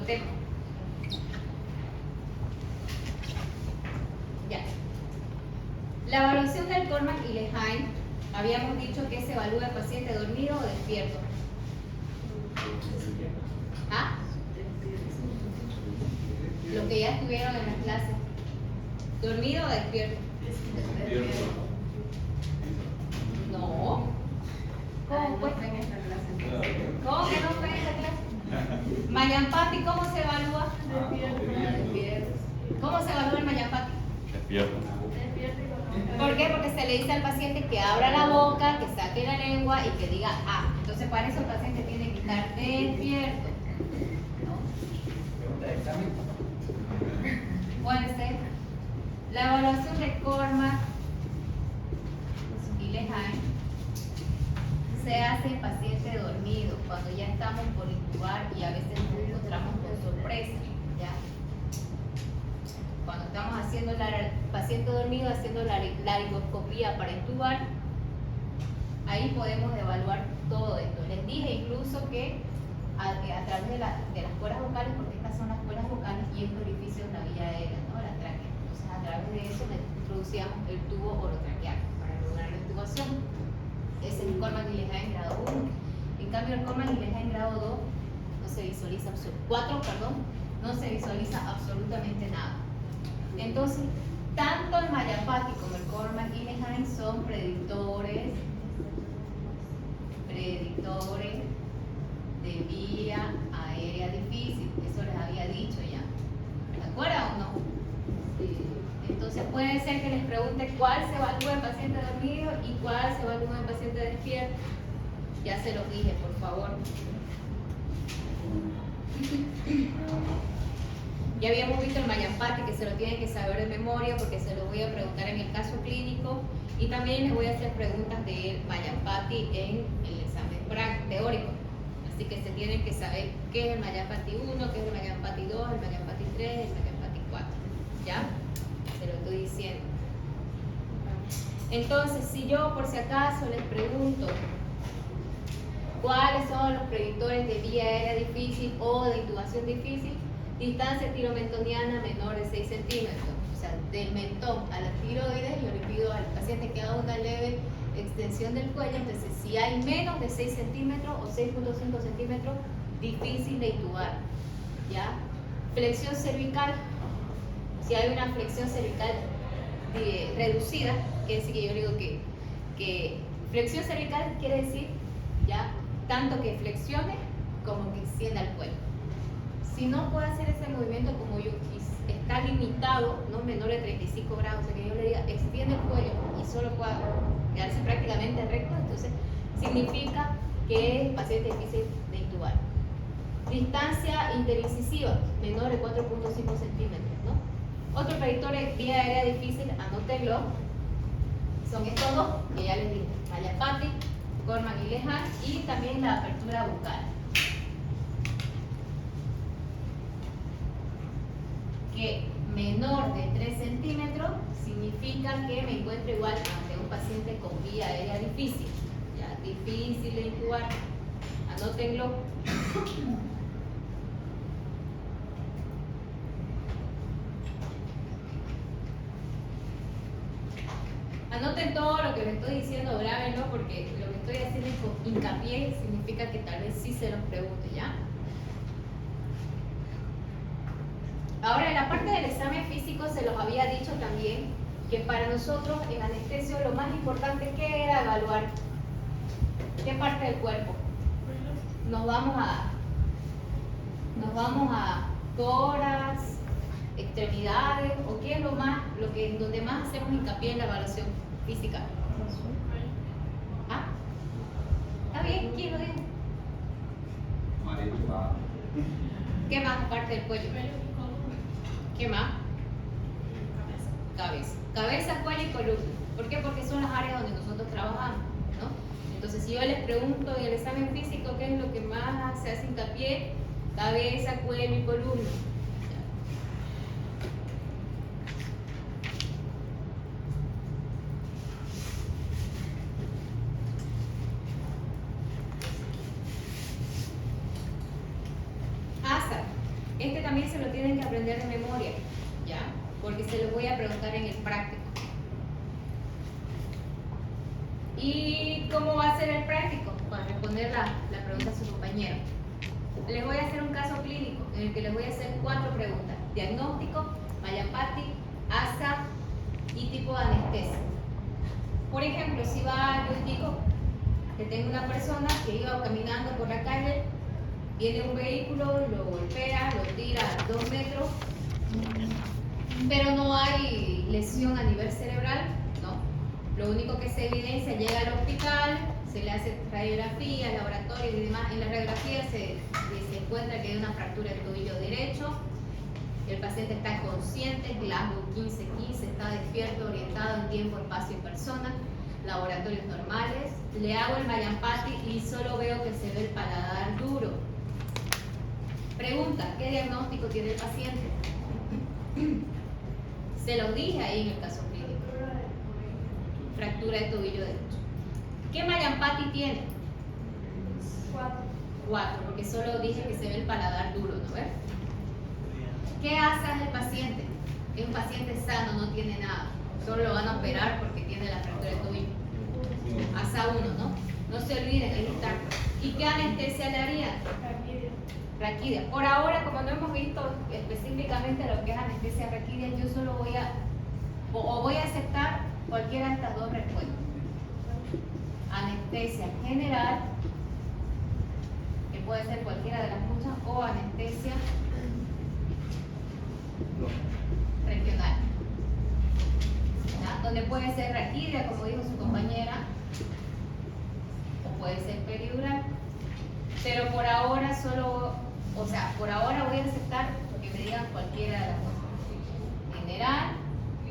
cotejo. Ya. La evaluación del Corman y Lehane, habíamos dicho que se evalúa el paciente dormido o despierto. ¿Ah? Lo que ya estuvieron en las clases. ¿Dormido o despierto? No. ¿Cómo pues? ¿Cómo que no fue en esa clase? Mayampati, ¿cómo se evalúa? ¿Cómo se evalúa el Mayampati? Despierto. ¿Por qué? Porque se le dice al paciente que abra la boca, que saque la lengua y que diga ah. Entonces para eso el paciente tiene que estar despierto. Puede ser. La evaluación de Corman y Lehane se hace en paciente dormido, cuando ya estamos por intubar y a veces nos encontramos con sorpresa, ¿ya? Cuando estamos haciendo el paciente dormido, haciendo la laringoscopía para intubar, ahí podemos evaluar todo esto. Les dije incluso que a través de las cuerdas vocales, porque estas son las cuerdas vocales y estos orificios de la vía aérea, ¿no? La tráquea. Entonces a través de eso introducíamos el tubo orotraqueal para lograr la intubación. Ese es el Corman y Lehane en grado 1. En cambio el Corman y Lehane en grado 2 no se visualiza 4, no se visualiza absolutamente nada. Entonces, tanto el Mayampati como el Corman y Lehane son predictores de vía aérea difícil. Eso les había dicho ya. ¿Se acuerdan o no? Entonces puede ser que les pregunte cuál se evalúa en paciente dormido y cuál se evalúa en paciente despierto. Ya se los dije, por favor. Ya habíamos visto el Mayampati, que se lo tienen que saber de memoria porque se lo voy a preguntar en el caso clínico y también les voy a hacer preguntas del Mayampati en el examen teórico. Así que se tienen que saber qué es el Mayampati 1, qué es el Mayampati 2, el Mayampati 3, el Mayampati 4. ¿Ya? Se lo estoy diciendo. Entonces, si yo por si acaso les pregunto cuáles son los predictores de vía aérea difícil o de intubación difícil, distancia tiromentoniana menor de 6 centímetros, o sea, del mentón a la tiroides, yo le pido al paciente que haga una leve extensión del cuello. Entonces, si hay menos de 6 centímetros o 6.5 centímetros, difícil de intubar. ¿Ya? Flexión cervical. Si hay una flexión cervical reducida, quiere decir que yo digo que flexión cervical quiere decir ya tanto que flexione como que extienda el cuello. Si no puede hacer ese movimiento como yo está limitado, no menor de 35 grados, o sea que yo le diga extiende el cuello y solo pueda quedarse prácticamente recto, entonces significa que es paciente difícil de intubar. Distancia interincisiva menor de 4.5 centímetros, ¿no? Otro predictor de vía aérea difícil, anótenlo, son estos dos que ya les dije, Mayampati, Corman y Lehane, y también la apertura bucal. Que menor de 3 centímetros significa que me encuentro igual ante un paciente con vía aérea difícil, ya difícil de intubar. Anótenlo. Anoten todo lo que les estoy diciendo, grábenlo, porque lo que estoy haciendo es con hincapié, significa que tal vez sí se los pregunte, ¿ya? Ahora, en la parte del examen físico se los había dicho también que para nosotros en anestesio lo más importante que era evaluar qué parte del cuerpo. Nos vamos a tórax, extremidades, o qué es donde más hacemos hincapié en la evaluación física. ¿Ah? ¿Está bien? ¿Quién lo dijo? ¿Qué más aparte del cuello? ¿Qué más? Cabeza, cuello y columna. ¿Por qué? Porque son las áreas donde nosotros trabajamos, ¿no? Entonces, si yo les pregunto en el examen físico qué es lo que más se hace hincapié, cabeza, cuello y columna. ASA. Este también se lo tienen que aprender de memoria, ¿ya? Porque se lo voy a preguntar en el práctico. ¿Y cómo va a ser el práctico? Para responder la pregunta a su compañero. Les voy a hacer un caso clínico en el que les voy a hacer 4 preguntas. Diagnóstico, Mallampati, ASA y tipo de anestesia. Por ejemplo, si yo indico que tengo una persona que iba caminando por la calle, viene un vehículo, lo golpea, lo tira a 2 metros, pero no hay lesión a nivel cerebral, ¿no? Lo único que se evidencia, llega al hospital, se le hace radiografía, laboratorio y demás. En la radiografía se encuentra que hay una fractura del tobillo derecho, el paciente está consciente, Glasgow 15-15, está despierto, orientado en tiempo, espacio y persona, laboratorios normales. Le hago el Mallampati y solo veo que se ve el paladar duro. Pregunta, ¿qué diagnóstico tiene el paciente? Se lo dije ahí en el caso clínico. Fractura de tobillo derecho. ¿Qué Mallampati tiene? 4, porque solo dije que se ve el paladar duro, ¿no ves? ¿Qué ASA es el paciente? Es un paciente sano, no tiene nada. Solo lo van a operar porque tiene la fractura de tobillo. ASA 1, ¿no? No se olviden, ahí está. ¿Y qué anestesia le harían? Raquidia. Por ahora, como no hemos visto específicamente lo que es anestesia raquidia, yo solo voy a aceptar cualquiera de estas 2 respuestas. Anestesia general, que puede ser cualquiera de las muchas, o anestesia regional, ¿ya? Donde puede ser raquidia, como dijo su compañera, o puede ser peridural. Pero por ahora por ahora voy a aceptar que me digan cualquiera de las 2. General,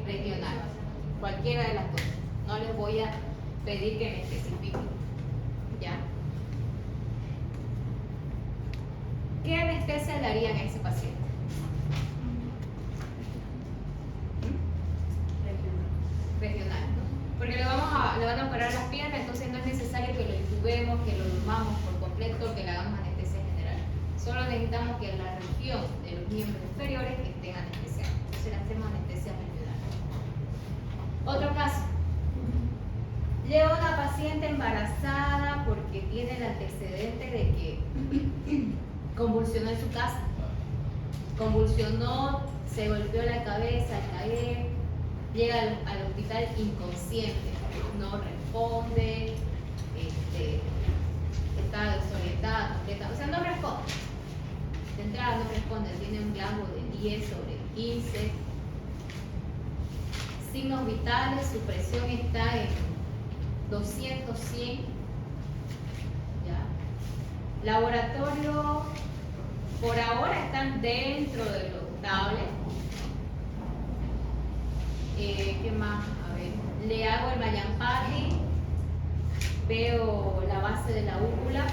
regional, cualquiera de las 2. No les voy a pedir que me especifiquen, ¿ya? ¿Qué anestesia le harían a ese paciente? Regional, ¿no? Porque le van a operar las piernas, entonces no es necesario que lo intubemos, que lo durmamos por completo, que le hagamos anestesia general. Solo necesitamos que la región de los miembros inferiores estén anestesiados. Entonces le hacemos anestesia regional. Otro caso. Llega una paciente embarazada porque tiene el antecedente de que convulsionó en su casa. Convulsionó, se golpeó la cabeza al caer, llega al hospital inconsciente, no responde, está desorientada, completa, o sea, no responde. De entrada no responde, tiene un Glasgow de 10 sobre 15. Signos vitales, su presión está en 200, 100. ¿Ya? Laboratorio, por ahora están dentro de lo estable. ¿Qué más? A ver, le hago el Mallampati, veo la base de la úvula.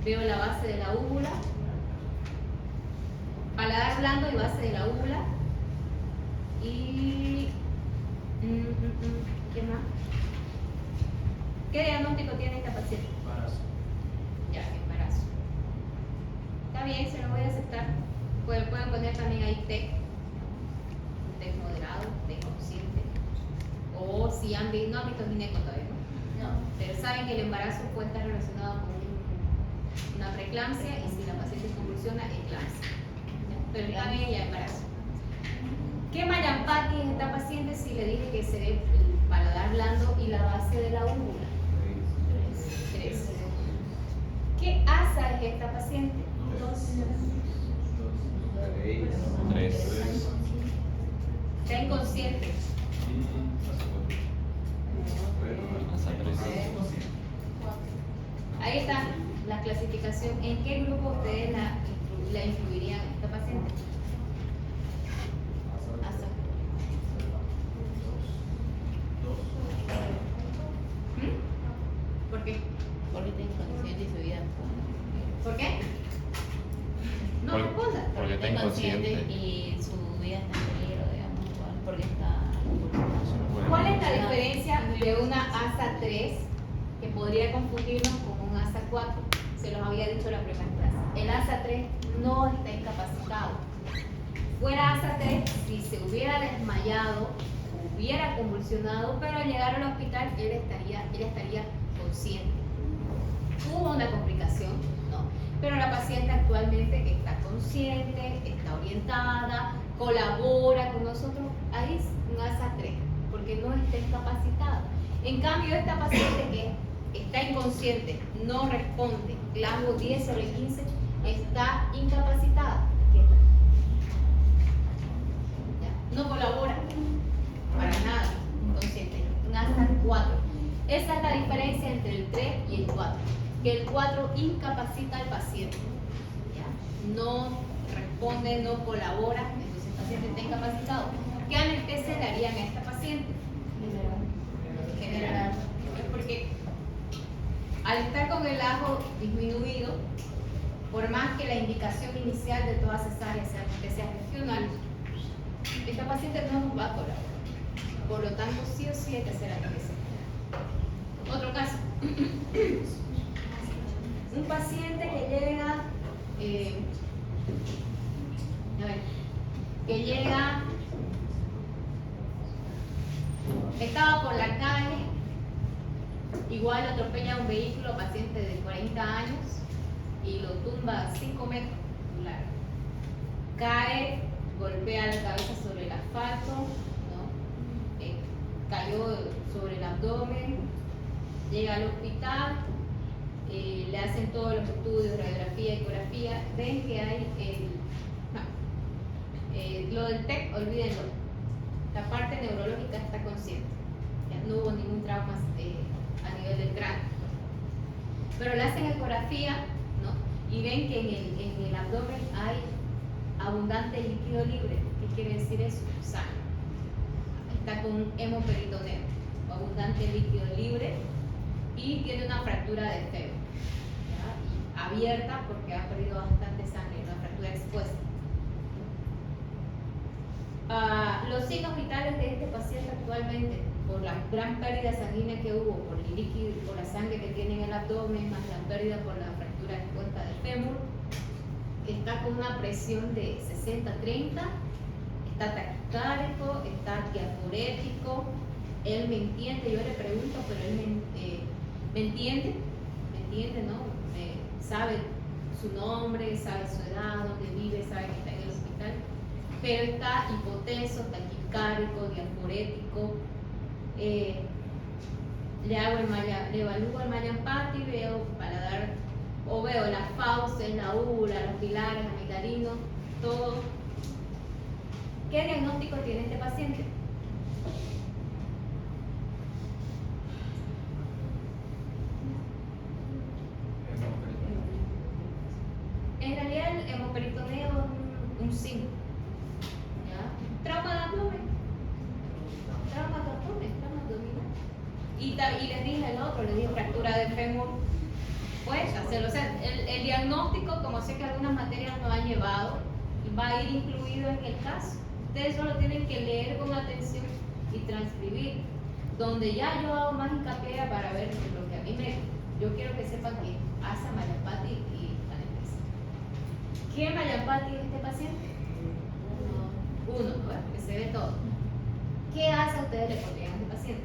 Veo la base de la úvula, paladar blando y base de la úvula. Y ¿qué más? ¿Qué diagnóstico tiene esta paciente? Embarazo. Ya, embarazo. Está bien, se lo voy a aceptar. Pueden poner también ahí TEC moderado, TEC consciente. O si no han visto gineco todavía, ¿no? No. Pero saben que el embarazo puede estar relacionado con una preeclampsia y si la paciente convulsiona, eclampsia. Pero también ya embarazo. ¿Qué Mallampati es esta paciente si le dije que se ve el paladar blando y la base de la úvula? 3. ¿Qué ASA es esta paciente? 3. Está inconsciente. Ahí está la clasificación. ¿En qué grupo ustedes la incluirían a esta paciente? ASA. ¿Por qué? Porque está inconsciente y su vida. ¿Por qué? No responda. Porque está inconsciente. Y su vida está en peligro, digamos, porque está. ¿Cuál es la diferencia de una ASA 3 que podría confundirnos con un ASA 4. Se los había dicho la primera clase. El ASA 3 no está incapacitado. Fuera ASA 3, si se hubiera desmayado, hubiera convulsionado, pero al llegar al hospital ella estaría consciente. Hubo una complicación, ¿no? Pero la paciente actualmente está consciente, está orientada, colabora con nosotros. Ahí es un ASA 3, porque no está incapacitada. En cambio, esta paciente que está inconsciente, no responde, Glasgow 10 sobre 15, está incapacitada. Aquí está. ¿Ya? No colabora para nada, inconsciente. Un ASA 4. Esa es la diferencia entre el 3 y el 4. Que el 4 incapacita al paciente. ¿Ya? No responde, no colabora, entonces el paciente está incapacitado. ¿Qué anestesia le harían a esta paciente? General. Porque al estar con el ajo disminuido, por más que la indicación inicial de toda cesárea sea anestesia regional, esta paciente no nos va a colaborar. Por lo tanto, sí o sí hay que hacer anestesia. Otro caso. Un paciente que llega, estaba por la calle, igual atropella un vehículo, paciente de 40 años, y lo tumba 5 metros, claro. Cae, golpea la cabeza sobre el asfalto, ¿no? Cayó sobre el abdomen, llega al hospital, le hacen todos los estudios, radiografía, ecografía, ven que hay lo del TEC, olvídenlo, la parte neurológica está consciente, ya no hubo ningún trauma a nivel del cráneo, pero le hacen ecografía, ¿no? Y ven que en el abdomen hay abundante líquido libre. ¿Qué quiere decir eso? Sangre. Está con un hemoperitoneo, abundante líquido libre, y tiene una fractura de fémur, abierta porque ha perdido bastante sangre, una fractura expuesta. Los signos vitales de este paciente actualmente, por la gran pérdida sanguínea que hubo, por el líquido, por la sangre que tiene en el abdomen, más la pérdida por la fractura expuesta del fémur, está con una presión de 60-30, está taquicárdico, está diafurético. Él me entiende, yo le pregunto, pero él me entiende, ¿no? Sabe su nombre, sabe su edad, dónde vive, sabe que está en el hospital, pero está hipotenso, taquicárdico, diafurético. Le evalúo el Mallampati, veo paladar, o veo las fauces, la úvula, los pilares, amigdalinos, todo. ¿Qué diagnóstico tiene este paciente? En realidad el hemoperitoneo es un signo. Trauma de abdomen. Trauma abdominal. Y les dije el otro, les dije fractura de fémur. Pues hacerlo. O sea, el diagnóstico, como sé que algunas materias no han llevado, va a ir incluido en el caso. Ustedes solo tienen que leer con atención y transcribir. Donde ya yo hago más hincapié para ver lo que a mí yo quiero que sepan que ASA, Mallampati y anestesia. ¿Qué Mallampati es este paciente? Uno, ¿no? Que se ve todo. ¿Qué ASA ustedes le pondrían a este paciente?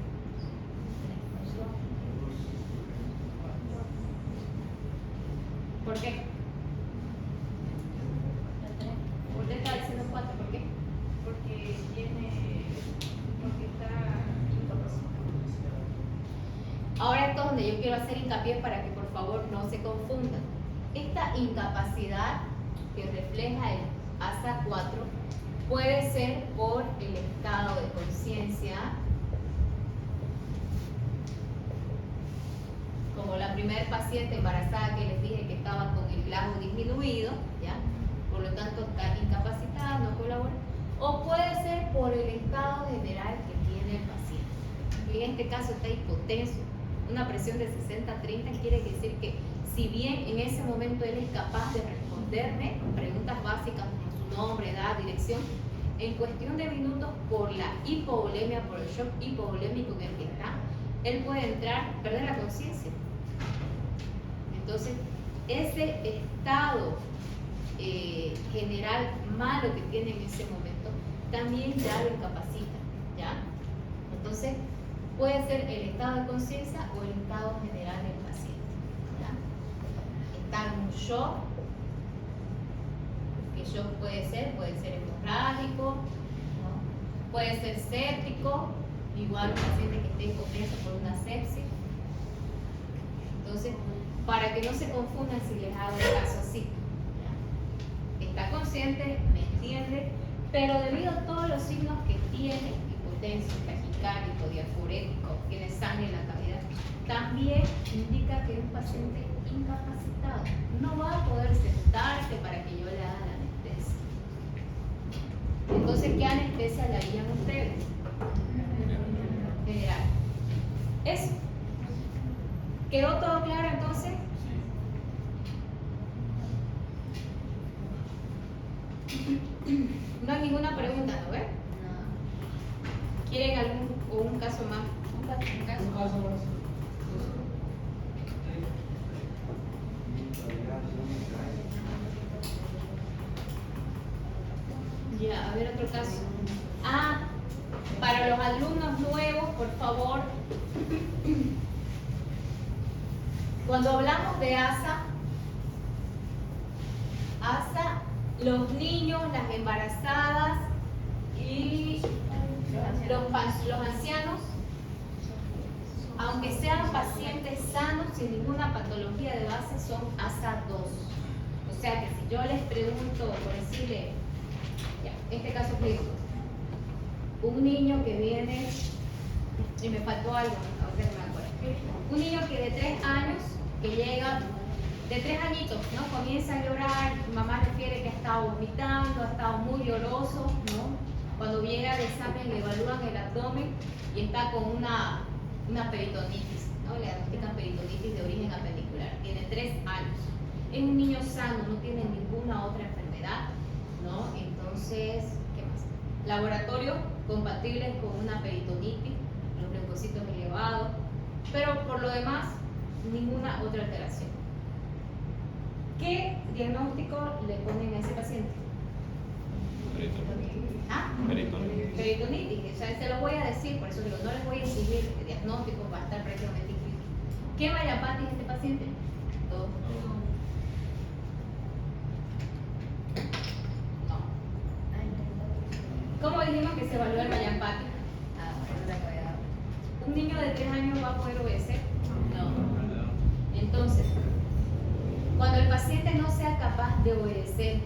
¿Por qué? ¿Por qué está diciendo 4? ¿Por qué? Porque está incapacitado. Ahora esto es donde yo quiero hacer hincapié para que por favor no se confundan. Esta incapacidad que refleja el ASA 4 puede ser por el estado de conciencia, como la primera paciente embarazada que les dije que estaba con el Glasgow disminuido, ¿ya? Por lo tanto está incapacitada, no colabora, o puede ser por el estado general que tiene el paciente. En este caso está hipotenso, una presión de 60-30 quiere decir que si bien en ese momento él es capaz de responderme preguntas básicas como su nombre, edad, dirección, en cuestión de minutos por la hipovolemia, por el shock hipovolémico en el que está, él puede perder la conciencia. Entonces, ese estado general malo que tiene en ese momento también ya lo incapacita, ¿ya? Entonces, puede ser el estado de conciencia o el estado general del paciente, ¿ya? Está en un shock, que shock puede ser hemorrágico, ¿no? Puede ser séptico, igual un paciente que esté incompleto por una sepsis. Entonces, para que no se confundan si les hago el caso así, ¿ya? Está consciente, me entiende, pero debido a todos los signos que tiene, hipotensión, taquicárdico, diafurético, tiene sangre en la cavidad, también indica que es un paciente incapacitado. No va a poder sentarse para que yo le haga la anestesia. Entonces, ¿qué anestesia le harían ustedes? General. Eso. ¿Quedó todo claro entonces? No hay ninguna pregunta, ¿no ves? ¿Quieren un caso más? Un caso más. Ya, a ver otro caso. Para los alumnos nuevos, por favor, cuando hablamos de ASA, los niños, las embarazadas y los ancianos, aunque sean pacientes sanos sin ninguna patología de base, son ASA 2. O sea que si yo les pregunto, por decirle, ya, este caso clínico, un niño que viene, y me faltó algo, ahorita no me acuerdo, un niño que de 3 años, que llega, de 3 añitos, ¿no? Comienza a llorar, mi mamá refiere que ha estado vomitando, ha estado muy lloroso, ¿no? Cuando llega al examen le evalúan el abdomen y está con una peritonitis, ¿no? Le diagnostican peritonitis de origen apendicular, tiene 3 años. Es un niño sano, no tiene ninguna otra enfermedad, ¿no? Entonces, ¿qué más? Laboratorio compatibles con una peritonitis, los leucocitos elevados, pero por lo demás, ninguna otra alteración. ¿Qué diagnóstico le ponen a ese paciente? Peritonitis. Peritonitis. O sea, se lo voy a decir, por eso digo, no les voy a exigir el diagnóstico, va a estar prácticamente escrito. ¿Qué Mallapatis es este paciente? Todo. No. ¿Cómo dijimos que se evalúa el Mallapatis? ¿Un niño de 3 años va a poder obedecer? No. Entonces, cuando el paciente no sea capaz de obedecer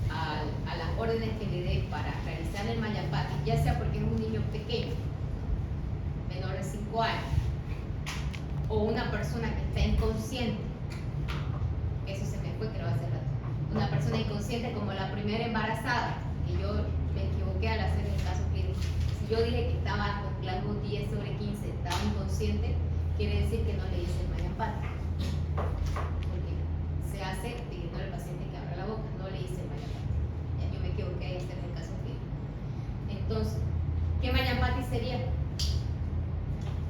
a las órdenes que le dé para realizar el Mallapatis, ya sea porque es un niño pequeño, menor de 5 años, o una persona que está inconsciente, eso se me fue, creo hace rato, una persona inconsciente como la primera embarazada, que yo me equivoqué al hacer el caso clínico. Si yo dije que estaba con rango 10/15, estaba inconsciente, quiere decir que no le hice el Mallapatis. Porque se hace pidiendo al paciente que abra la boca, no le hice el Mallapatis. Ya yo me equivoqué al hacer el caso clínico. Entonces, ¿qué Mallapatis sería?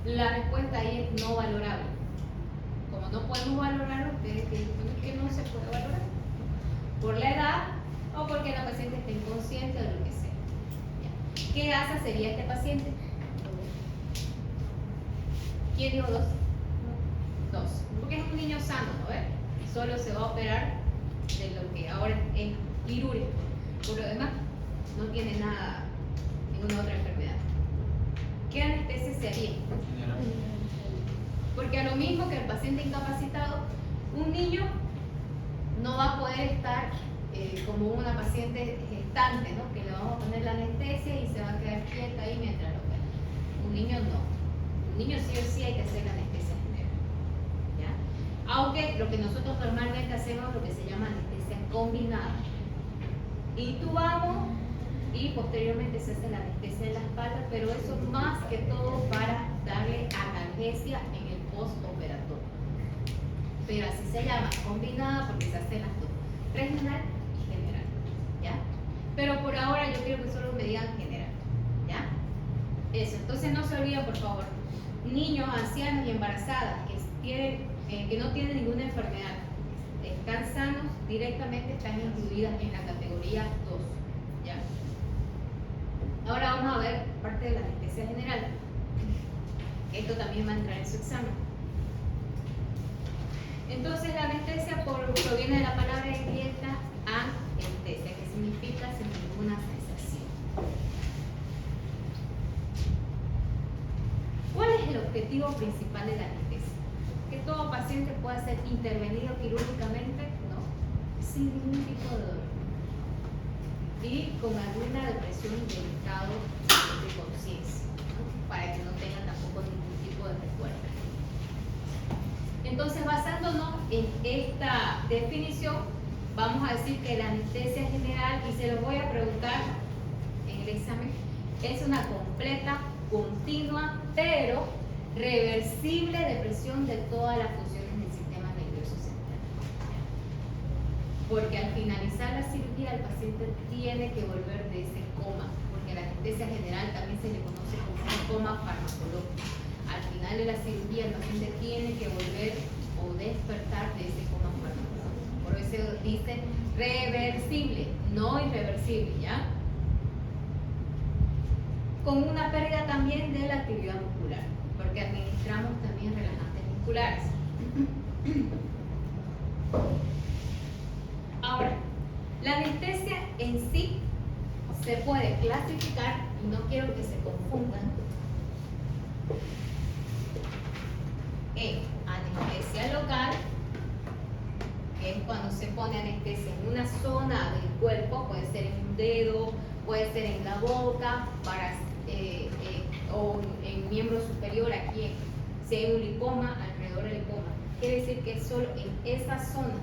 La respuesta ahí es no valorable. Como no podemos valorarlo, ustedes dicen que no se puede valorar. Por la edad o porque la paciente esté inconsciente o lo que sea. Ya. ¿Qué ASA sería este paciente? ¿Quién dijo 2? 2. Porque es un niño sano, ¿no ves? Solo se va a operar de lo que ahora es piruria. Por lo demás, no tiene nada, ninguna otra enfermedad. ¿Qué anestesia se haría? Porque a lo mismo que el paciente incapacitado, un niño no va a poder estar como una paciente gestante, ¿no? Que le vamos a poner la anestesia y se va a quedar quieta ahí mientras lo opera. Un niño no. Un niño sí o sí hay que hacer la anestesia general, ¿ya? Aunque lo que nosotros normalmente hacemos es lo que se llama anestesia combinada. Intubamos y posteriormente se hace la anestesia de la espalda, pero eso más que todo para darle analgesia en el postoperatorio. Pero así se llama, combinada, porque se hacen las dos, regional y general, ¿ya? Pero por ahora yo quiero que solo me digan general, ¿ya? Eso, entonces no se olviden, por favor, niños, ancianos y embarazadas que no tienen ninguna enfermedad, están sanos, directamente están incluidas en la categoría 2. ¿Ya? Ahora vamos a ver parte de la anestesia general. Esto también va a entrar en su examen. Entonces la anestesia proviene de la palabra inglesa anestesia, que significa sin ninguna sensación. ¿Cuál es el objetivo principal de la anestesia? Que todo paciente pueda ser intervenido quirúrgicamente, ¿no? Sin ningún tipo de dolor y con alguna depresión del estado de conciencia, ¿no? Para que no tengan tampoco ningún tipo de recuerdo. Entonces, basándonos en esta definición, vamos a decir que la anestesia general, y se los voy a preguntar en el examen, es una completa, continua, pero reversible depresión de todas las funciones del sistema nervioso central. Porque al finalizar la cirugía, el paciente tiene que volver de ese coma, porque la anestesia general también se le conoce como un coma farmacológico. Al final de la cirugía, el paciente tiene que volver o despertar de ese coma farmacológico. Por eso dice reversible, no irreversible, ¿ya? Con una pérdida también de la actividad muscular, porque administramos también relajantes musculares. Ahora, la anestesia en sí se puede clasificar, y no quiero que se confundan, en anestesia local, que es cuando se pone anestesia en una zona del cuerpo, puede ser en un dedo, puede ser en la boca, o en miembro superior, aquí, si hay un lipoma, alrededor del lipoma. Quiere decir que es solo en esa zona,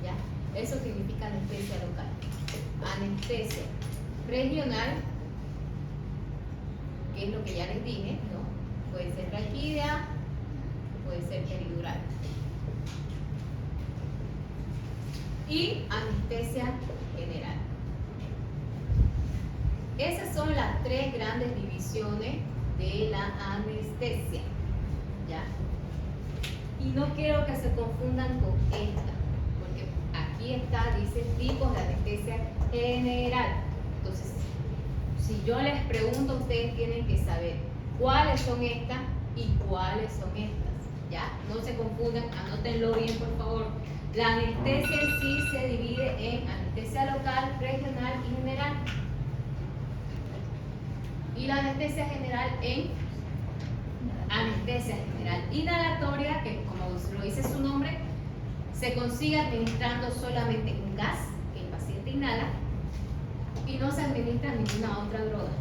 ¿ya? Eso significa anestesia local. Anestesia regional, que es lo que ya les dije, ¿no? Puede ser raquídea, puede ser peridural. Y anestesia general. Esas son las tres grandes divisiones de la anestesia, ¿ya? Y no quiero que se confundan con esta, porque aquí está, dice tipos de anestesia general. Entonces, si yo les pregunto, ustedes tienen que saber cuáles son estas y cuáles son estas, ¿ya? No se confundan, anótenlo bien, por favor. La anestesia en sí se divide en anestesia local, regional y general. Y la anestesia general en anestesia general inhalatoria, que como lo dice su nombre, se consigue administrando solamente un gas que el paciente inhala y no se administra ninguna otra droga.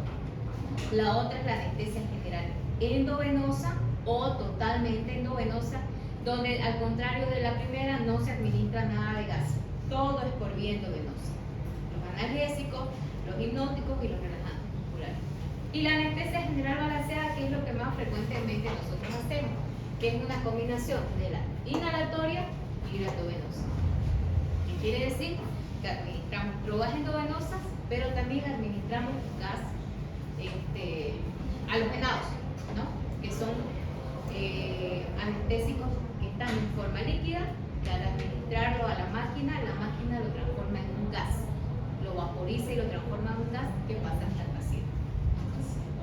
La otra es la anestesia general endovenosa o totalmente endovenosa, donde al contrario de la primera no se administra nada de gas, todo es por vía endovenosa. Los analgésicos, los hipnóticos y los relajantes musculares. Y la anestesia general balanceada, que es lo que más frecuentemente nosotros hacemos, que es una combinación de la inhalatoria y la endovenosa. ¿Qué quiere decir? Que administramos drogas endovenosas, pero también administramos gas halogenados, ¿no? Que son anestésicos que están en forma líquida, que al administrarlo a la máquina lo transforma en un gas, lo vaporiza y lo transforma en un gas que pasa hasta el paciente.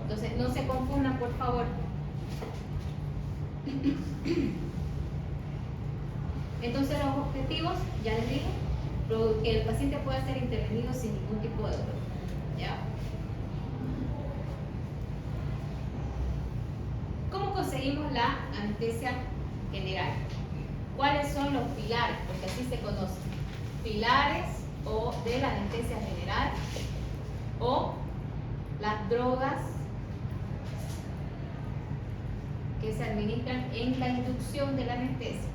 Entonces, no se confundan, por favor. Entonces, los objetivos, ya les dije, que el paciente pueda ser intervenido sin ningún tipo de dolor, ¿ya? ¿Cómo conseguimos la anestesia general? ¿Cuáles son los pilares? Porque así se conocen. Pilares o de la anestesia general o las drogas que se administran en la inducción de la anestesia.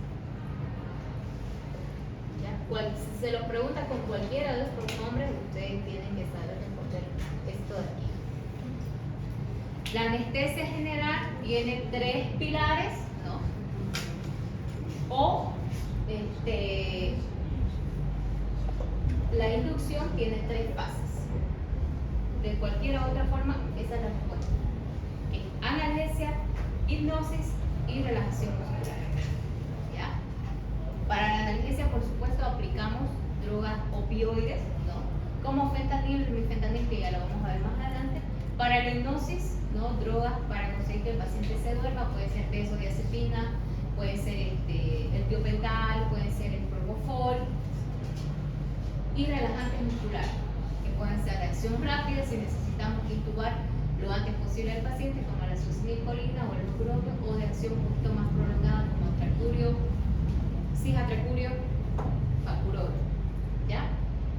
¿Ya? Si se lo pregunta con cualquiera de estos nombres, ustedes tienen que saber responder esto de aquí. La anestesia general tiene tres pilares, ¿no? O la inducción tiene tres fases. De cualquier otra forma, esa es la respuesta. Analgesia, hipnosis y relajación muscular. ¿Ya? Para la analgesia, por supuesto, aplicamos drogas opioides, ¿no? Como fentanil, mifentanil, que ya lo vamos a ver más adelante. Para la hipnosis, ¿no? Drogas para conseguir que el paciente se duerma, puede ser benzodiazepina, puede ser el tiopental, puede ser el propofol, y relajantes musculares, que pueden ser de acción rápida si necesitamos intubar lo antes posible al paciente, como la succinilcolina o el lopinavir, o de acción un poquito más prolongada como atracurio, cisatracurio, facurol, ¿ya?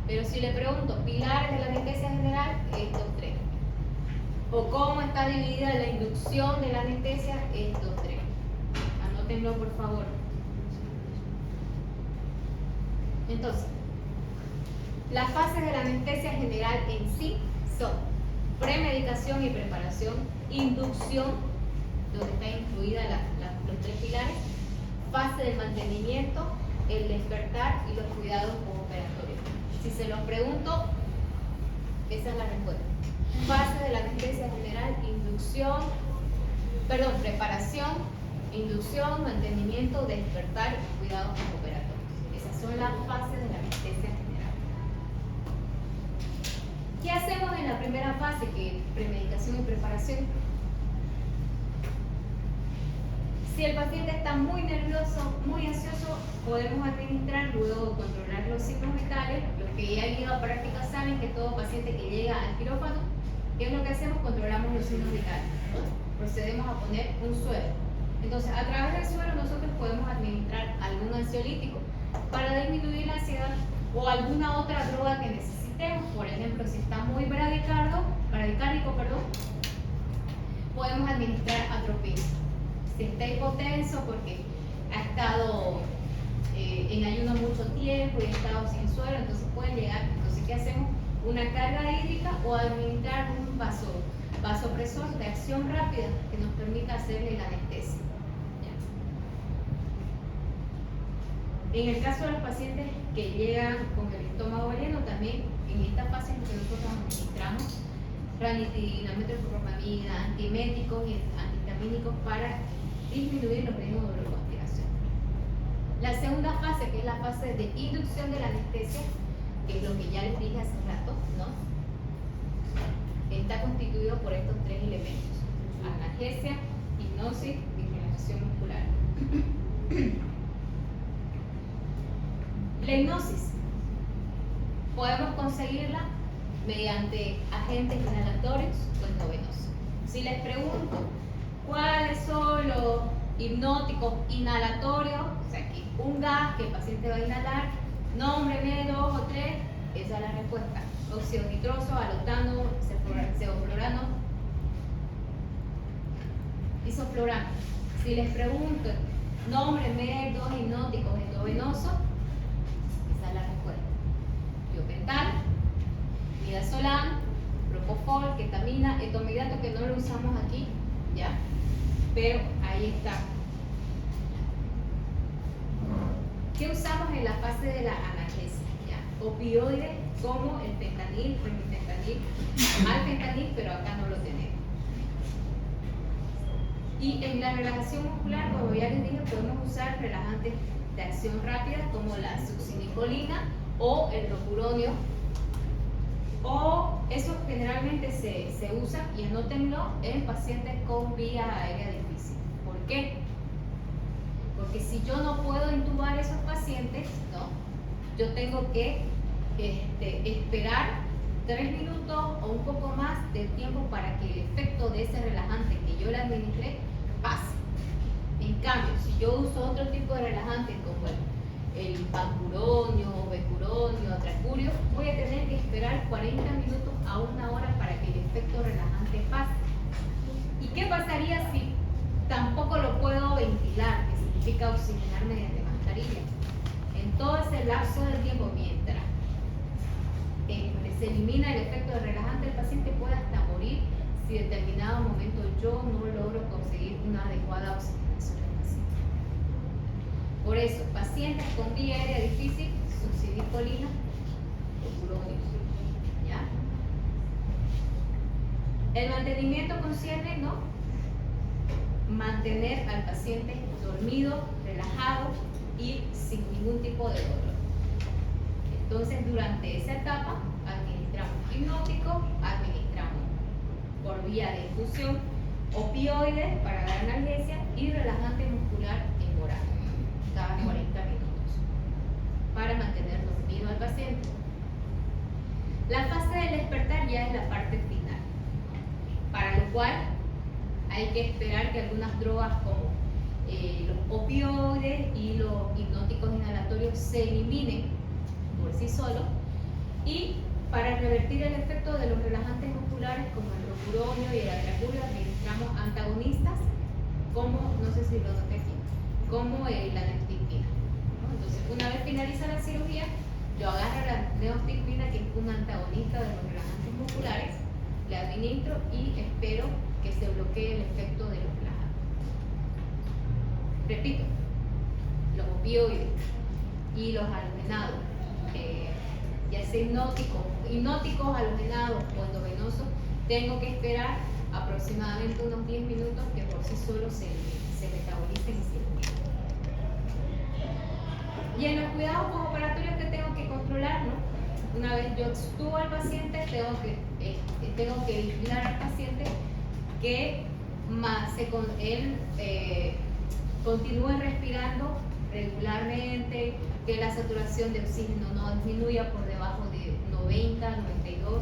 Pero si le pregunto pilares de la anestesia general, estos tres. O cómo está dividida la inducción de la anestesia, estos tres. Anótenlo, por favor. Entonces, las fases de la anestesia general en sí son premedicación y preparación, inducción, donde está incluida los tres pilares, fase de mantenimiento, el despertar y los cuidados postoperatorios. Si se los pregunto, esa es la respuesta. Fase de la anestesia general, preparación, inducción, mantenimiento, despertar y cuidados postoperatorios. Esas son las fases de la anestesia general. ¿Qué hacemos en la primera fase, que es premedicación y preparación? Si el paciente está muy nervioso, muy ansioso, podemos administrar, luego controlar los signos vitales. Los que ya han ido a práctica saben que todo paciente que llega al quirófano, ¿qué es lo que hacemos? Controlamos los signos vitales, ¿no? Procedemos a poner un suero. Entonces, a través del suero nosotros podemos administrar algún ansiolítico para disminuir la ansiedad o alguna otra droga que necesitemos. Por ejemplo, si está muy bradicárdico, podemos administrar atropina. Si está hipotenso porque ha estado en ayuno mucho tiempo y ha estado sin suero, entonces pueden llegar. Entonces, ¿qué hacemos? Una carga hídrica o administrar un vasopresor de acción rápida que nos permita hacerle la anestesia. ¿Ya? En el caso de los pacientes que llegan con el estómago lleno, también en esta fase en que nosotros administramos ranitidina, metoclopramida, antieméticos y antihistamínicos para disminuir los riesgos de broncoaspiración. La segunda fase, que es la fase de inducción de la anestesia, que es lo que ya les dije hace rato, ¿no? Está constituido por estos tres elementos: analgesia, hipnosis y relajación muscular. La hipnosis podemos conseguirla mediante agentes inhalatorios o endovenosos. Si les pregunto cuáles son los hipnóticos inhalatorios, o sea, que un gas que el paciente va a inhalar, nómbreme 2 o 3, esa es la respuesta: óxido nitroso, alotano, sevoflurano, isoflurano. Si les pregunto, nómbreme 2 hipnóticos endovenosos, esa es la respuesta: tiopental, midazolam, propofol, ketamina, etomidato, que no lo usamos aquí, ¿ya? Pero ahí está. ¿Qué usamos en la fase de la analgesia? ¿Ya? Opioides como el fentanil, remifentanil, alfentanil, pero acá no lo tenemos. Y en la relajación muscular, como ya les dije, podemos usar relajantes de acción rápida como la succinilcolina o el rocuronio, o eso generalmente se usa, y anótenlo, en pacientes con vía aérea difícil. ¿Por qué? Porque si yo no puedo intubar esos pacientes, ¿no? Yo tengo que esperar 3 minutos o un poco más de tiempo para que el efecto de ese relajante que yo le administré pase. En cambio, si yo uso otro tipo de relajante como el pancuronio, becuronio, atracurio, voy a tener que esperar 40 minutos a 1 hora para que el efecto relajante pase. ¿Y qué pasaría si tampoco lo puedo ventilar, que significa oxigenar mediante mascarilla? En todo ese lapso de tiempo, mientras se elimina el efecto de relajante, el paciente puede hasta morir si en determinado momento yo no logro conseguir una adecuada oxigenación del paciente. Por eso, pacientes con vía aérea difícil, succinilcolina o curonio. ¿Ya? El mantenimiento concierne, ¿no?, mantener al paciente dormido, relajado y sin ningún tipo de dolor. Entonces, durante esa etapa, administramos hipnótico, administramos por vía de infusión opioides para dar analgesia y relajante muscular en oral cada 40 minutos para mantener dormido al paciente. La fase del despertar ya es la parte final, para lo cual hay que esperar que algunas drogas como los opioides y los hipnóticos inhalatorios se eliminen por sí solos, y para revertir el efecto de los relajantes musculares como el rocuronio y el adracurio administramos antagonistas como, no sé si lo noté aquí, como la neostigmina, ¿no? Entonces, una vez finaliza la cirugía, yo agarro la neostigmina, que es un antagonista de los relajantes musculares, le administro y espero que se bloquee el efecto de los relajantes. Repito, los opioides y los halogenados, ya sea hipnóticos, halogenados o endovenosos, tengo que esperar aproximadamente unos 10 minutos que por sí solos se metabolicen y se eliminen. Y en los cuidados postoperatorios que tengo que controlar, ¿no? Una vez yo extubo al paciente, tengo que vigilar al paciente que él continúe respirando regularmente, que la saturación de oxígeno no disminuya por debajo de 90, 92, ¿no?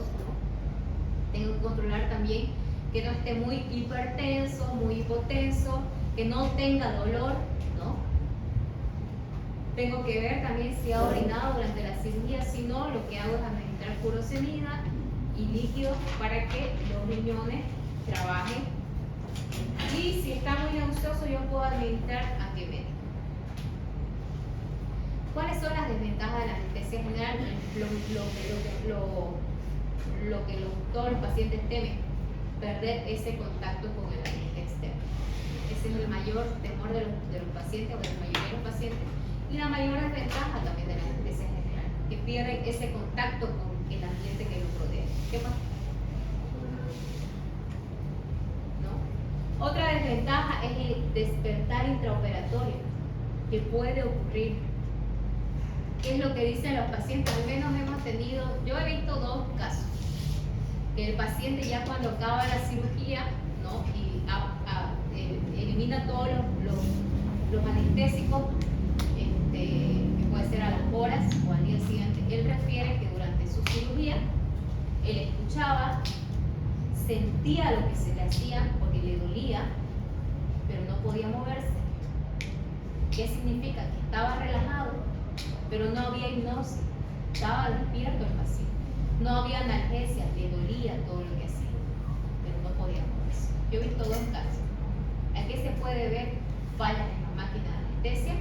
Tengo que controlar también que no esté muy hipertenso, muy hipotenso, que no tenga dolor, ¿no? Tengo que ver también si ha orinado durante la cirugía. Si no, lo que hago es administrar furosemida y líquidos para que los riñones trabajen. Y si está muy nauseoso, yo puedo administrar antiemético. ¿Cuáles son las desventajas de la anestesia general? Lo que todos los pacientes temen, perder ese contacto con el ambiente externo. Ese es el mayor temor de los pacientes, o de la mayoría de los pacientes, y la mayor desventaja también de la anestesia general, que pierden ese contacto con el ambiente que los rodea. ¿Qué más? ¿No? Otra desventaja es el despertar intraoperatorio que puede ocurrir. ¿Qué es lo que dicen los pacientes? Al menos hemos tenido, yo he visto 2 casos, que el paciente ya cuando acaba la cirugía, ¿no? Y elimina todos los anestésicos, que puede ser a las horas o al día siguiente. Él refiere que durante su cirugía, él escuchaba, sentía lo que se le hacía porque le dolía, pero no podía moverse. ¿Qué significa? Que estaba relajado, pero no había hipnosis, estaba despierto el paciente, no había analgesia, le dolía todo lo que hacía, pero no podía moverse. Yo he visto 2 casos. Aquí se puede ver fallas en la máquina de anestesia, ¿no?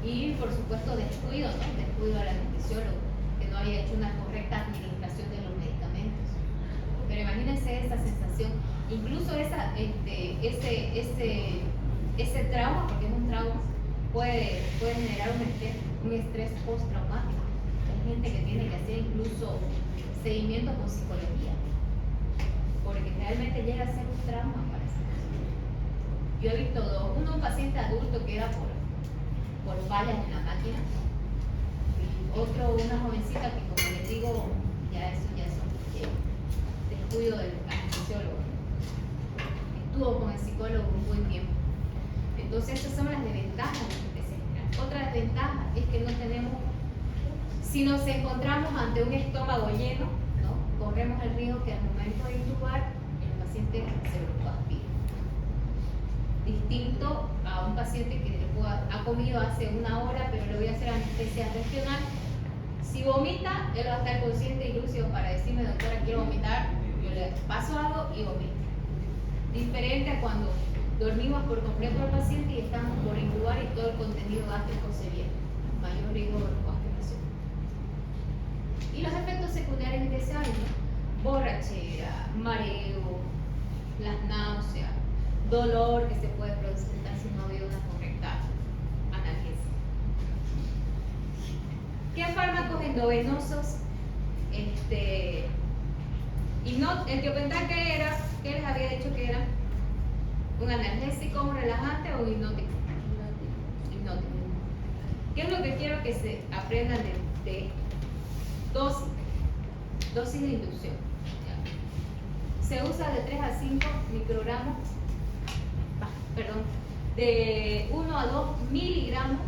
Y por supuesto descuido, ¿no? Descuido al anestesiólogo, que no haya hecho una correcta administración de los medicamentos. Pero imagínense esa sensación, incluso ese trauma, porque es un trauma, puede generar un estrés postraumático. Hay gente que tiene que hacer incluso seguimiento con psicología, porque realmente llega a ser un trauma para esa persona. Yo he visto 2, uno un paciente adulto que era por fallas en la máquina, y otro una jovencita que, como les digo, ya son descuido del anestesiólogo. Estuvo con el psicólogo un buen tiempo. Entonces esas son las desventajas de la anestesia general. Otra desventaja es que no tenemos, si nos encontramos ante un estómago lleno, ¿no? Corremos el riesgo que al momento de intubar el paciente se lo aspire. Distinto a un paciente que ha comido hace 1 hora, pero le voy a hacer anestesia regional. Si vomita, él va a estar consciente y lúcido para decirme: doctora, quiero vomitar, yo le paso algo y vomito. Diferente a cuando dormimos por completo al paciente y estamos por intubar y todo el contenido gástrico se viene. Mayor riesgo de constipación. Y los efectos secundarios indeseables, ¿no? Borrachera, mareo, las náuseas, dolor que se puede presentar si no ha habido una correcta analgesia. ¿Qué fármacos endovenosos? El tiopental, ¿qué era? ¿Qué les había dicho que era? ¿Un analgésico, un relajante o un hipnótico? Hipnótico. ¿Qué es lo que quiero que se aprendan de dosis? Dosis de inducción. ¿Ya? Se usa de 3 a 5 microgramos, de 1 a 2 miligramos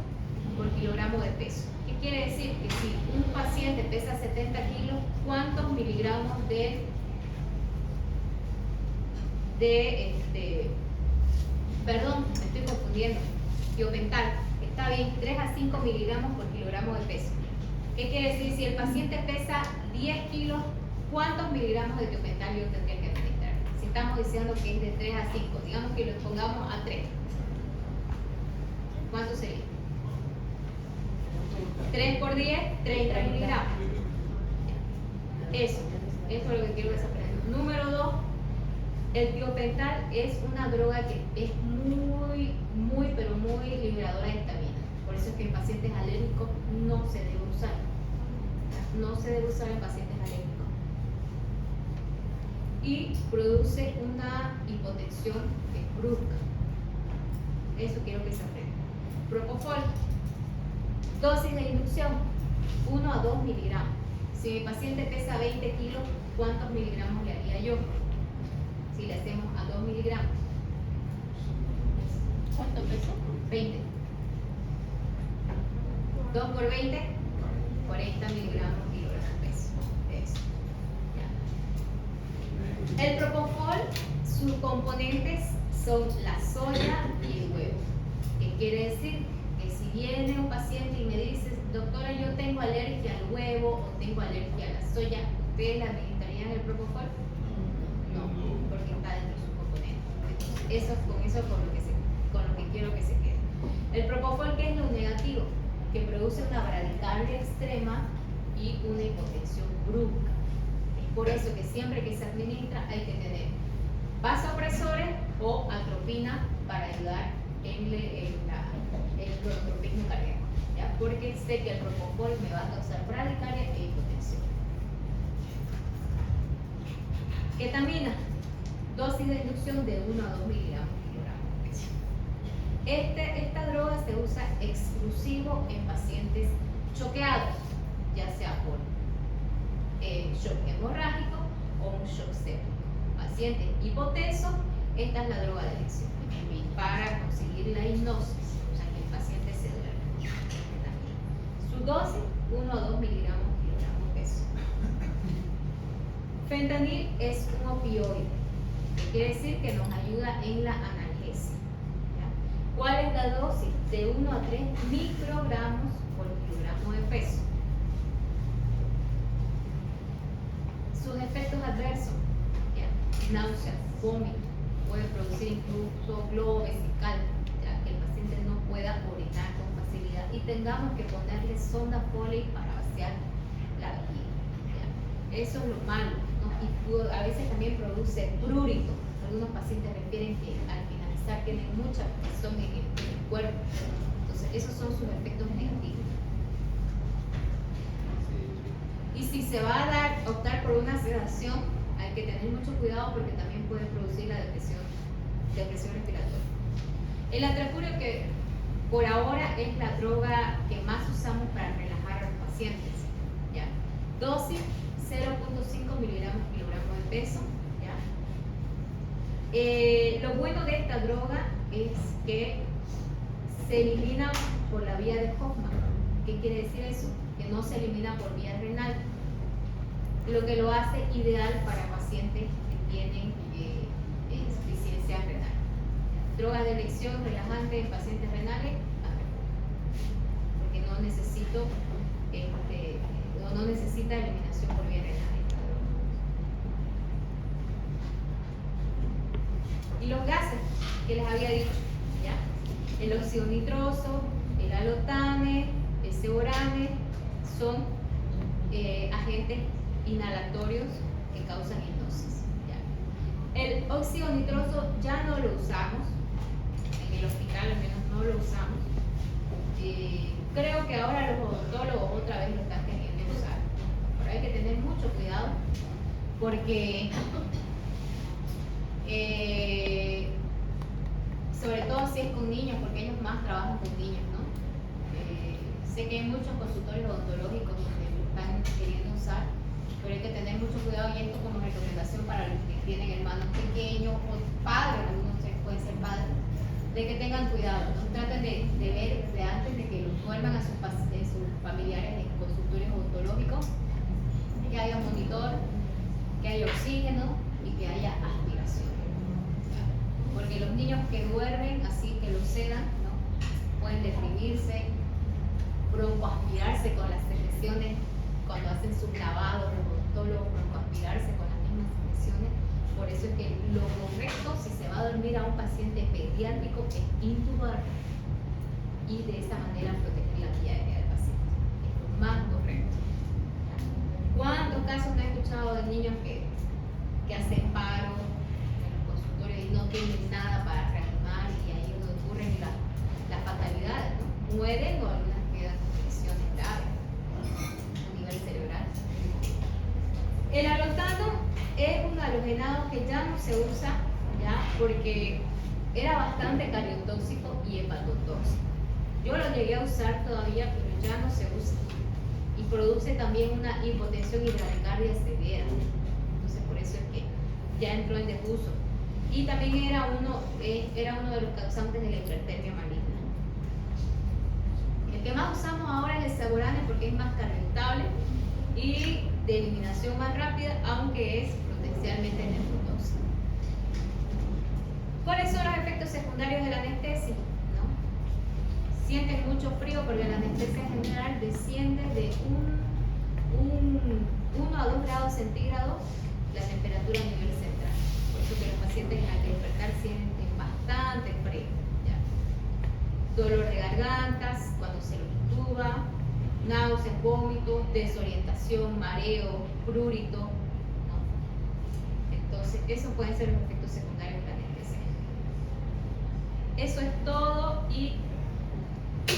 por kilogramo de peso. ¿Qué quiere decir? Que si un paciente pesa 70 kilos, ¿cuántos miligramos perdón, me estoy confundiendo, Tiopental, está bien, 3 a 5 miligramos por kilogramo de peso. ¿Qué quiere decir? Si el paciente pesa 10 kilos, ¿cuántos miligramos de tiopental yo tendría que administrar? Si estamos diciendo que es de 3 a 5, digamos que lo pongamos a 3. ¿Cuánto sería? 3 por 10, 30 miligramos. Eso es lo que quiero que se aprendan. Número 2, el tiopental es una droga que es pero muy liberadora de histamina. Por eso es que en pacientes alérgicos no se debe usar. No se debe usar en pacientes alérgicos. Y produce una hipotensión que es brusca. Eso quiero que se aprenda. Propofol. Dosis de inducción, 1 a 2 miligramos. Si mi paciente pesa 20 kilos, ¿cuántos miligramos le haría yo? Si le hacemos a 2 miligramos. ¿Cuánto peso? 20. 2 por 20, 40 miligramos por kilogramo de peso. Eso. Ya. El propofol, sus componentes son la soya y el huevo. ¿Qué quiere decir? Que si viene un paciente y me dice, doctora, yo tengo alergia al huevo o tengo alergia a la soya, ¿ustedes le administrarían el propofol? No, porque está dentro de sus componentes. Entonces, con lo que quiero que se quede. El propofol, ¿qué es lo negativo? Que produce una bradicardia extrema y una hipotensión brusca. Es por eso que siempre que se administra hay que tener vasopresores o atropina para ayudar en el cronotropismo cardíaco, ¿ya? Porque sé que el propofol me va a causar bradicardia e hipotensión. Ketamina, dosis de inducción de 1 a 2 miligramos por kilogramo de peso. Esta droga se usa exclusivo en pacientes choqueados, ya sea por shock hemorrágico o un shock séptico. Pacientes hipotensos, esta es la droga de elección para conseguir la hipnosis, o sea, que el paciente se duerme. Su dosis, 1 a 2 miligramos por kilogramo de peso. Fentanil es un opioide, que quiere decir que nos ayuda en la analgesia. ¿Ya? ¿Cuál es la dosis? De 1 a 3 microgramos por kilogramo de peso. Sus efectos adversos, ¿ya? Náuseas, vómito, puede producir incluso globo vesical, ya que el paciente no pueda orinar con facilidad y tengamos que ponerle sonda Foley para vaciar la vejiga. ¿Ya? Eso es lo malo, ¿no? Y a veces también produce prurito. Algunos pacientes refieren que al finalizar tienen mucha presión en el cuerpo. Entonces, esos son sus efectos negativos. Y si se va a optar por una sedación, hay que tener mucho cuidado porque también puede producir la depresión respiratoria. El atracuro, que por ahora es la droga que más usamos para relajar a los pacientes. ¿Ya? Dosis 0.5 miligramos por kilogramo de peso. ¿Ya? Lo bueno de esta droga es que se elimina por la vía de Hoffman. ¿Qué quiere decir eso? Que no se elimina por vía renal, lo que lo hace ideal para pacientes que tienen insuficiencia renal. Drogas de elección relajante en pacientes renales, porque no necesita eliminación por vía renal. Y los gases que les había dicho, ¿ya? El óxido nitroso, el alotane, el ceborane son agentes inhalatorios que causan hipnosis. ¿Ya? El óxido nitroso ya no lo usamos, en el hospital al menos no lo usamos. Creo que ahora los odontólogos otra vez lo están queriendo usar, pero hay que tener mucho cuidado porque sobre todo si es con niños, porque ellos más trabajan con niños, ¿no? Sé que hay muchos consultorios odontológicos donde lo están queriendo usar, pero hay que tener mucho cuidado, y esto como recomendación para los que tienen hermanos pequeños o padres, algunos de ustedes pueden ser padres, de que tengan cuidado, ¿no? Traten de ver de antes de que los duerman a sus familiares en consultorios odontológicos, que haya monitor, que haya oxígeno y que haya aspiración. Porque los niños que duermen así, que los sedan, ¿no? Pueden deprimirse, broncoaspirarse con las secreciones cuando hacen sus lavados, los odontólogos, broncoaspirarse con las mismas secreciones. Por eso es que lo correcto, si se va a dormir a un paciente pediátrico, es intubar y de esa manera proteger la vía aérea del paciente. Es lo más correcto. ¿Cuántos casos no he escuchado de niños que hacen paro en los consultorios y no tienen nada para reanimar, y ahí es donde ocurren las fatalidades, ¿no? Mueren o algunas quedan con lesiones graves a nivel cerebral. El alotano es un halogenado que ya no se usa, ¿ya? Porque era bastante cardiotóxico y hepatotóxico. Yo lo llegué a usar todavía, pero ya no se usa. Y produce también una hipotensión y bradicardia severa. Entonces, por eso es que ya entró en desuso. Y también era uno de los causantes de la hipertermia maligna. El que más usamos ahora es el Segurane porque es más cardioestable y de eliminación más rápida, aunque es potencialmente nefrotóxico. ¿Cuáles son los efectos secundarios de la anestesia? ¿No? Sienten mucho frío porque la anestesia en general desciende de 1 a 2 grados centígrados la temperatura a nivel central. Por eso que los pacientes al despertar sienten bastante frío. ¿Ya? Dolor de gargantas cuando se los intuba, náuseas, vómitos, desorientación, mareo, prurito, ¿no? Entonces, esos pueden ser los efectos secundarios de la anestesia. Eso es todo, y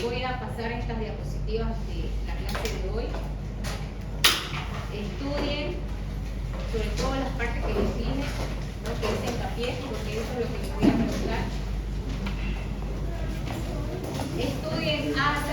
voy a pasar estas diapositivas de la clase de hoy. Estudien sobre todo las partes que les dije, ¿no? Que hice hincapié, porque eso es lo que les voy a preguntar. Estudien hasta